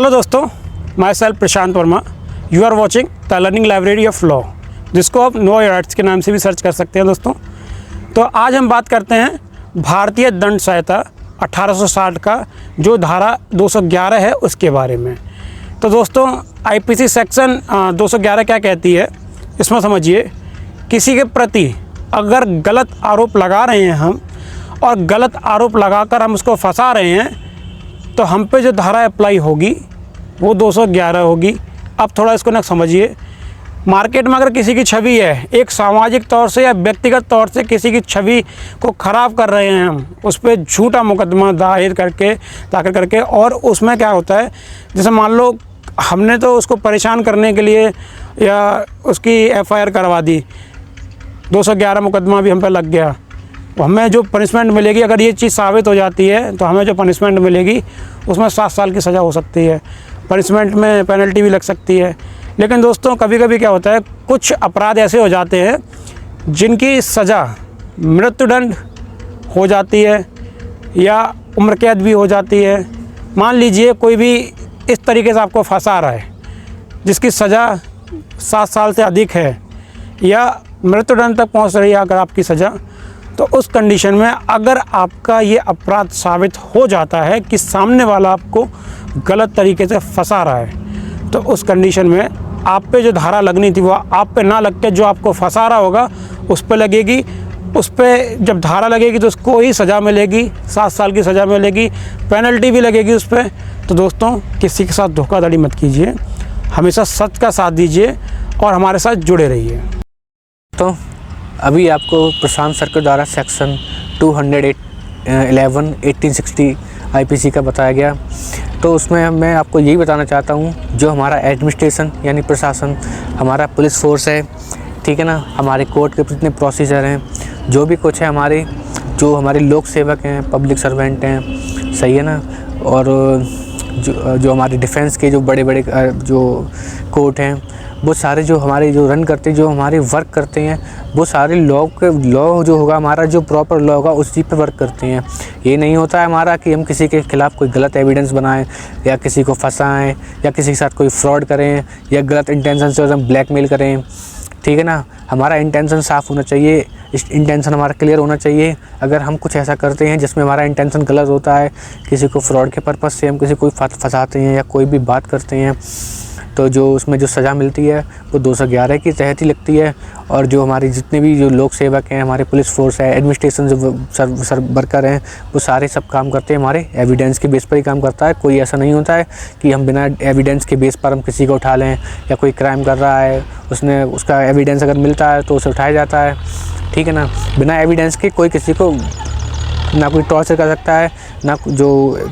Hello दोस्तों, my self Prashant Verma. You are watching the learning library of law, जिसको आप know your rights के नाम से भी सर्च कर सकते हैं दोस्तों। तो आज हम बात करते हैं भारतीय दंड संहिता 1860 का जो धारा 211 है उसके बारे में। तो दोस्तों आईपीसी सेक्शन 211 क्या कहती है, इसमें समझिए। किसी के प्रति अगर गलत आरोप लगा रहे हैं हम और गलत आरोप लगाकर हम उसको फंसा रहे हैं तो हम पे जो धारा अप्लाई होगी वो 211 होगी। अब थोड़ा इसको ना समझिए। मार्केट में अगर किसी की छवि है, एक सामाजिक तौर से या व्यक्तिगत तौर से किसी की छवि को ख़राब कर रहे हैं हम, उस पर झूठा मुकदमा दाखिल करके और उसमें क्या होता है, जैसे मान लो हमने तो उसको परेशान करने के लिए या उसकी एफआईआर करवा दी, 211 मुकदमा भी हम पे लग गया, हमें जो पनिशमेंट मिलेगी, अगर ये चीज़ साबित हो जाती है तो हमें जो पनिशमेंट मिलेगी उसमें 7 साल की सज़ा हो सकती है। पनिशमेंट में पेनल्टी भी लग सकती है। लेकिन दोस्तों कभी कभी क्या होता है, कुछ अपराध ऐसे हो जाते हैं जिनकी सज़ा मृत्युदंड हो जाती है या उम्र कैद भी हो जाती है। मान लीजिए कोई भी इस तरीके से आपको फंसा रहा है जिसकी सज़ा 7 साल से अधिक है या मृत्युदंड तक पहुंच रही है अगर आपकी सज़ा, तो उस कंडीशन में अगर आपका ये अपराध साबित हो जाता है कि सामने वाला आपको गलत तरीके से फंसा रहा है, तो उस कंडीशन में आप पे जो धारा लगनी थी वो आप पे ना लग के जो आपको फंसा रहा होगा उस पे लगेगी। उस पे जब धारा लगेगी तो उसको ही सज़ा मिलेगी, 7 साल की सज़ा मिलेगी, पेनल्टी भी लगेगी उस पर। तो दोस्तों किसी के साथ धोखाधड़ी मत कीजिए, हमेशा सच का साथ दीजिए और हमारे साथ जुड़े रहिए। तो अभी आपको प्रशांत सर के द्वारा सेक्शन 211 1860 आईपीसी का बताया गया। तो उसमें मैं आपको यही बताना चाहता हूँ, जो हमारा एडमिनिस्ट्रेशन यानी प्रशासन, हमारा पुलिस फोर्स है, ठीक है ना, हमारे कोर्ट के जितने प्रोसीजर हैं, जो भी कुछ है, जो हमारे लोक सेवक हैं, पब्लिक सर्वेंट हैं, सही है ना, और जो हमारे डिफेंस के जो बड़े बड़े जो कोर्ट हैं, वो सारे जो हमारे जो रन करते हैं, जो हमारे वर्क करते हैं, वो सारे लॉ जो होगा हमारा, जो प्रॉपर लॉ होगा उसी पे वर्क करते हैं। ये नहीं होता है हमारा कि हम किसी के खिलाफ़ कोई गलत एविडेंस बनाएं या किसी को फंसाएं या किसी के साथ कोई फ्रॉड करें या गलत इंटेंशन से हम ब्लैकमेल करें, ठीक है ना। हमारा इंटेंशन साफ़ होना चाहिए, इस इंटेंशन हमारा क्लियर होना चाहिए। अगर हम कुछ ऐसा करते हैं जिसमें हमारा इंटेंशन गलत होता है, किसी को फ्रॉड के पर्पज़ से हम किसी को फंसाते हैं या कोई भी बात करते हैं, तो जो उसमें जो सज़ा मिलती है वो 211 की तहत ही लगती है। और जो हमारे जितने भी जो लोक सेवक हैं, हमारे पुलिस फोर्स है, एडमिनिस्ट्रेशन जो वर्कर हैं, वो सारे सब काम करते हैं हमारे एविडेंस के बेस पर ही काम करता है। कोई ऐसा नहीं होता है कि हम बिना एविडेंस के बेस पर हम किसी को उठा लें, या कोई क्राइम कर रहा है उसका एविडेंस अगर मिलता है तो उसे उठाया जाता है, ठीक है ना। बिना एविडेंस के कोई किसी को ना कोई टॉर्चर कर सकता है, ना जो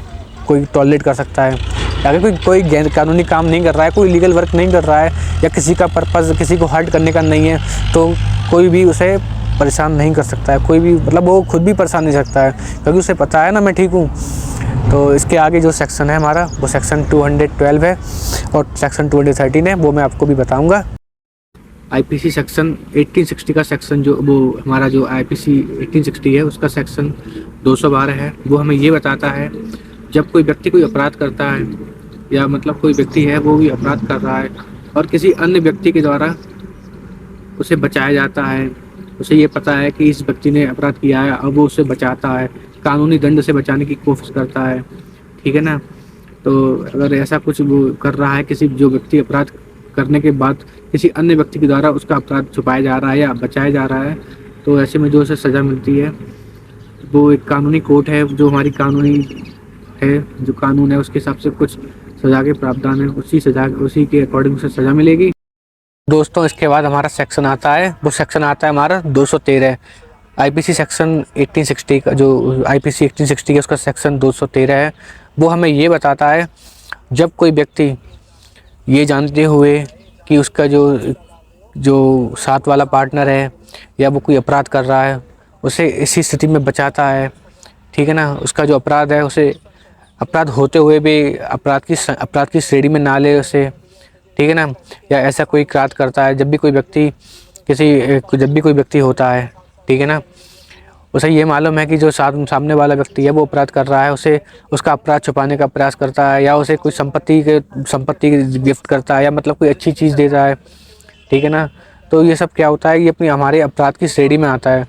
कोई टॉलरेट कर सकता है। अगर कोई गैर कानूनी काम नहीं कर रहा है, कोई लीगल वर्क नहीं कर रहा है, या किसी का पर्पज़ किसी को हर्ट करने का नहीं है, तो कोई भी उसे परेशान नहीं कर सकता है। कोई भी मतलब वो खुद भी परेशान नहीं सकता है, क्योंकि उसे पता है ना मैं ठीक हूँ। तो इसके आगे जो सेक्शन है हमारा, वो सेक्शन 212 है और सेक्शन 213 है, वो मैं आपको भी बताऊँगा। आईपीसी सेक्शन 1860 का सेक्शन जो वो हमारा जो आईपीसी 1860 है उसका सेक्शन 212 है, वो हमें ये बताता है, जब कोई व्यक्ति कोई अपराध करता है या मतलब कोई व्यक्ति है वो भी अपराध कर रहा है और किसी अन्य व्यक्ति के द्वारा उसे बचाया जाता है, उसे ये पता है कि इस व्यक्ति ने अपराध किया है, अब वो उसे बचाता है, कानूनी दंड से बचाने की कोशिश करता है, ठीक है ना। तो अगर ऐसा कुछ वो कर रहा है, किसी जो व्यक्ति अपराध करने के बाद किसी अन्य व्यक्ति के द्वारा उसका अपराध छुपाया जा रहा है या बचाया जा रहा है, तो ऐसे में जो उसे सज़ा मिलती है वो एक कानूनी कोर्ट है, जो हमारी कानूनी है, जो कानून है उसके हिसाब से कुछ सज़ा के प्रावधान है, उसी के अकॉर्डिंग से सज़ा मिलेगी। दोस्तों इसके बाद हमारा सेक्शन आता है, वो सेक्शन आता है हमारा 213 आईपीसी सेक्शन 1860 का, जो आईपीसी 1860 है उसका सेक्शन 213 है। वो हमें ये बताता है, जब कोई व्यक्ति ये जानते हुए कि उसका जो साथ वाला पार्टनर है या वो कोई अपराध कर रहा है, उसे इसी स्थिति में बचाता है, ठीक है ना। उसका जो अपराध है उसे अपराध होते हुए भी अपराध की श्रेणी में ना ले उसे, ठीक है ना। या ऐसा कोई कार्य करता है, जब भी कोई व्यक्ति होता है, ठीक है ना, उसे ये मालूम है कि जो सामने वाला व्यक्ति है वो अपराध कर रहा है, उसे उसका अपराध छुपाने का प्रयास करता है, या उसे कोई संपत्ति गिफ्ट करता है, या मतलब कोई अच्छी चीज़ देता है, ठीक है ना। तो ये सब क्या होता है, ये अपनी हमारे अपराध की श्रेणी में आता है,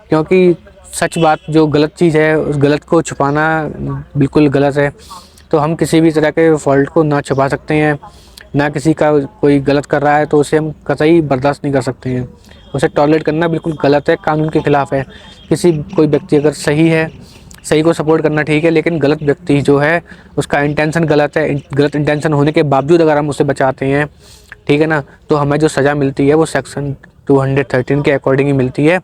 क्योंकि सच बात जो गलत चीज़ है उस गलत को छुपाना बिल्कुल गलत है। तो हम किसी भी तरह के फॉल्ट को ना छुपा सकते हैं, ना किसी का कोई गलत कर रहा है तो उसे हम कतई बर्दाश्त नहीं कर सकते हैं। उसे टॉलरेट करना बिल्कुल गलत है, कानून के ख़िलाफ़ है। कोई व्यक्ति अगर सही है, सही को सपोर्ट करना ठीक है, लेकिन गलत व्यक्ति जो है उसका इंटेंशन गलत है, गलत इंटेंशन होने के बावजूद अगर हम उसे बचाते हैं, ठीक है ना, तो हमें जो सज़ा मिलती है वो सेक्शन 213 के अकॉर्डिंग ही मिलती है।